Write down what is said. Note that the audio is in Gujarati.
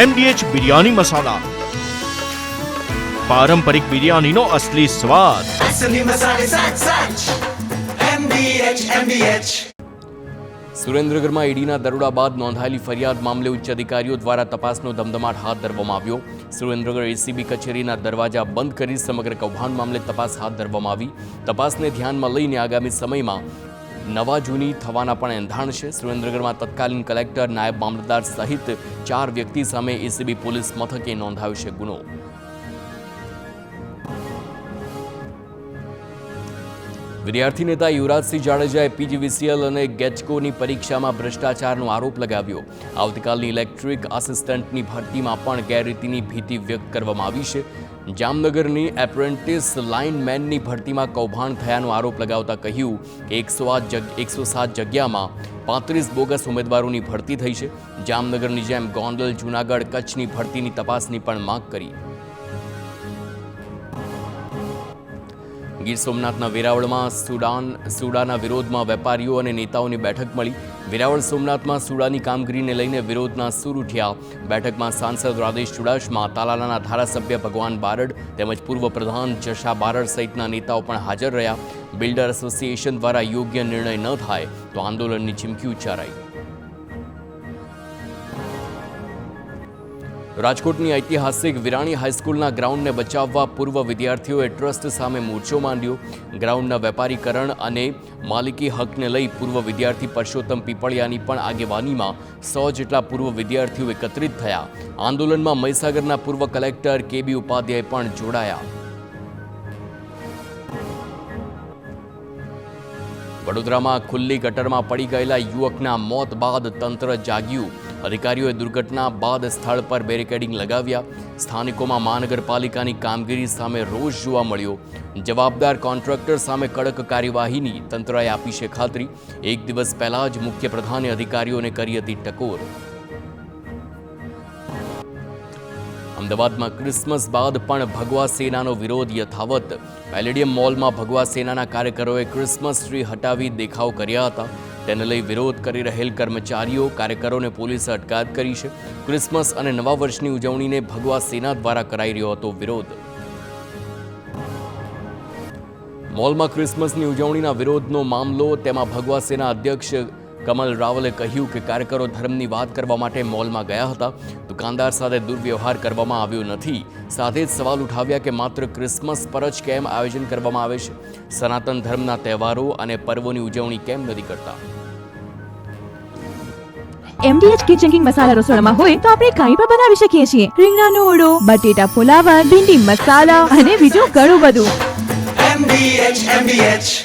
MDH બિરયાની મસાલા, પારંપરિક બિરયાનીનો અસલી સ્વાદ. સુરેન્દ્રનગરમાં ઈડીના દરોડા બાદ નોંધાયેલી ફરિયાદ મામલે ઉચ્ચ અધિકારીઓ દ્વારા તપાસનો ધમધમાટ હાથ ધરવામાં આવ્યો. સુરેન્દ્રનગર એસીબી કચેરીના દરવાજા બંધ કરી સમગ્ર કૌભાંડ મામલે તપાસ હાથ ધરવામાં આવી. તપાસને ધ્યાનમાં લઈને આગામી સમયમાં નવા જૂની થવાના પણ એંધાણ છે. સુરેન્દ્રનગરમાં તત્કાલીન કલેક્ટર, નાયબ મામલતદાર સહિત 4 વ્યક્તિ સામે એસીબી પોલીસ મથકે નોંધાયો છે ગુનો. વિદ્યાર્થી નેતા યુવરાજસિંહ જાડેજાએ પીજીવીસીએલ અને ગેટકોની પરીક્ષામાં ભ્રષ્ટાચારનો આરોપ લગાવ્યો. આવતીકાલની ઇલેક્ટ્રિક આસિસ્ટન્ટની ભરતીમાં પણ ગેરરીતિની ભીતિ વ્યક્ત કરવામાં આવી છે. જામનગરની એપ્રેન્ટિસ લાઇનમેનની ભરતીમાં કૌભાંડ થયાનો આરોપ લગાવતા કહ્યું કે 107 જગ્યામાં 35 બોગસ ઉમેદવારોની ભરતી થઈ છે. જામનગરની જેમ ગોંડલ, જૂનાગઢ, કચ્છની ભરતીની તપાસની પણ માંગ કરી. ગીર સોમનાથના વેરાવળમાં સુડાના વિરોધમાં વેપારીઓ અને નેતાઓની બેઠક મળી. વેરાવળ સોમનાથમાં સુડાની કામગીરીને લઈને વિરોધના સૂર ઉઠ્યા. બેઠકમાં સાંસદ રાજેશ ચુડાસમા, તાલાલાના ધારાસભ્ય ભગવાન બારડ તેમજ પૂર્વ પ્રધાન જશા બારડ સહિતના નેતાઓ પણ હાજર રહ્યા. બિલ્ડર એસોસિએશન દ્વારા યોગ્ય નિર્ણય ન થાય તો આંદોલનની ચીમકી ઉચ્ચારાઈ. રાજકોટની ઐતિહાસિક વિરાણી હાઈસ્કૂલના ગ્રાઉન્ડને બચાવવા પૂર્વ વિદ્યાર્થીઓએ ટ્રસ્ટ સામે મોરચો માંડ્યો. ગ્રાઉન્ડના વેપારીકરણ અને માલિકી હકને લઈ પૂર્વ વિદ્યાર્થી પરસોત્તમ પીપળિયાની પણ આગેવાનીમાં 100 જેટલા પૂર્વ વિદ્યાર્થીઓ એકત્રિત થયા. આંદોલનમાં મહીસાગરના પૂર્વ કલેક્ટર કેબી ઉપાધ્યાય પણ જોડાયા. વડોદરામાં ખુલ્લી ગટરમાં પડી ગયેલા યુવકના મોત બાદ તંત્ર જાગ્યું. અધિકારીઓએ દુર્ઘટના બાદ સ્થળ પર બેરિકેડિંગ લગાવ્યા. સ્થાનિકોમાં મહાનગરપાલિકાની કામગીરી સામે રોષ જોવા મળ્યો. જવાબદાર કોન્ટ્રાક્ટર સામે કડક કાર્યવાહીની તંત્રએ આપી છે ખાતરી. એક દિવસ પહેલા જ મુખ્ય પ્રધાને અધિકારીઓને કરી હતી ટકોર. અમદાવાદમાં ક્રિસમસ બાદ પણ ભગવા સેનાનો વિરોધ યથાવત. પેલેડિયમ મોલમાં ભગવા સેનાના કાર્યકરોએ ક્રિસમસ ટ્રી હટાવી દેખાવ કર્યા હતા. તેને લઈ વિરોધ કરી રહેલ કર્મચારીઓ, કાર્યકરોને પોલીસે અટકાયત કરી છે. ક્રિસમસ અને નવા વર્ષની ઉજવણીને ભગવા સેના દ્વારા કરાઈ રહ્યો હતો વિરોધ. મોલમાં ક્રિસમસની ઉજવણીના વિરોધનો મામલો. તેમાં ભગવા સેના અધ્યક્ષ કમલ રાવલે કહ્યું કે કાર્યકરો ધર્મની વાત કરવા માટે મોલમાં ગયા હતા. દુકાનદાર સાથે દુર્વ્યવહાર કરવામાં આવ્યો નથી. સાથે જ સવાલ ઉઠાવ્યા કે માત્ર ક્રિસમસ પર જ કેમ આયોજન કરવામાં આવે છે? સનાતન ધર્મના તહેવારો અને પર્વોની ઉજવણી કેમ નથી કરતા? MDH કિચન કિંગ મસાલા રસોડામાં હોય તો આપણે કાંઈ પણ બનાવી શકીએ છીએ. રીંગણાનો ઓળો, બટેટા ફુલાવર, ભીંડી મસાલા અને બીજું ઘણું બધું. MDH